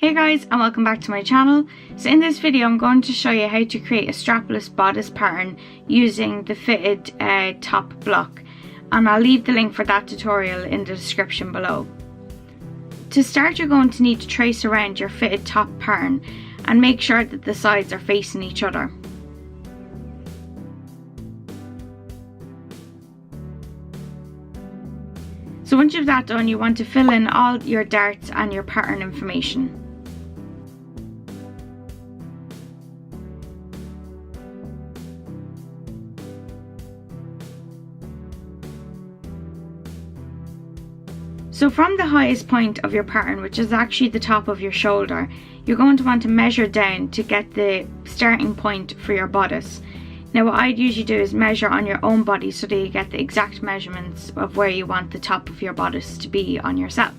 Hey guys, and welcome back to my channel. So in this video I'm going to show you how to create a strapless bodice pattern using the fitted top block, and I'll leave the link for that tutorial in the description below. To start, you're going to need to trace around your fitted top pattern and make sure that the sides are facing each other. So once you've that done, you want to fill in all your darts and your pattern information. So from the highest point of your pattern, which is actually the top of your shoulder, you're going to want to measure down to get the starting point for your bodice. Now what I'd usually do is measure on your own body so that you get the exact measurements of where you want the top of your bodice to be on yourself.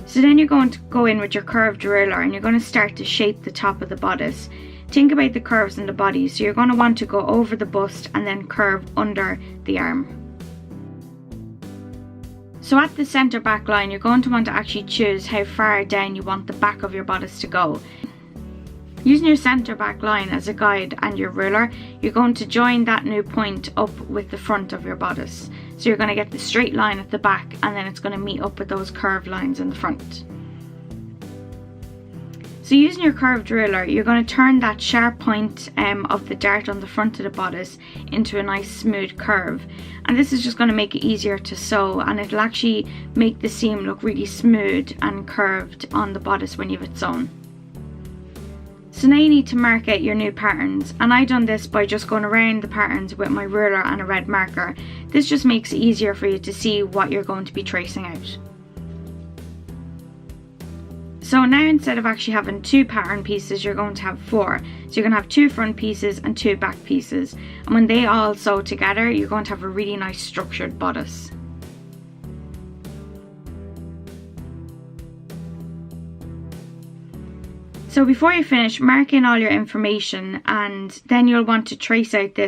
So then you're going to go in with your curved ruler and you're going to start to shape the top of the bodice. Think about the curves in the body, so you're going to want to go over the bust and then curve under the arm. So at the centre back line, you're going to want to actually choose how far down you want the back of your bodice to go. Using your centre back line as a guide and your ruler, you're going to join that new point up with the front of your bodice. So you're going to get the straight line at the back and then it's going to meet up with those curved lines in the front. So using your curved ruler, you're going to turn that sharp point of the dart on the front of the bodice into a nice smooth curve. And this is just going to make it easier to sew, and it'll actually make the seam look really smooth and curved on the bodice when you've it sewn. So now you need to mark out your new patterns, and I done this by just going around the patterns with my ruler and a red marker. This just makes it easier for you to see what you're going to be tracing out. So now instead of actually having 2 pattern pieces, you're going to have 4. So you're going to have 2 front pieces and 2 back pieces. And when they all sew together, you're going to have a really nice structured bodice. So before you finish, mark in all your information, and then you'll want to trace out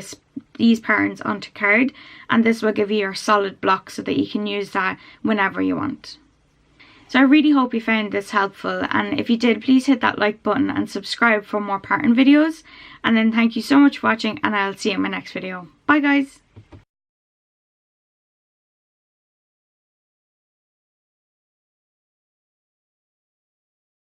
these patterns onto card, and this will give you your solid block so that you can use that whenever you want. So I really hope you found this helpful, and if you did, please hit that like button and subscribe for more pattern videos. And then thank you so much for watching, and I'll see you in my next video. Bye guys!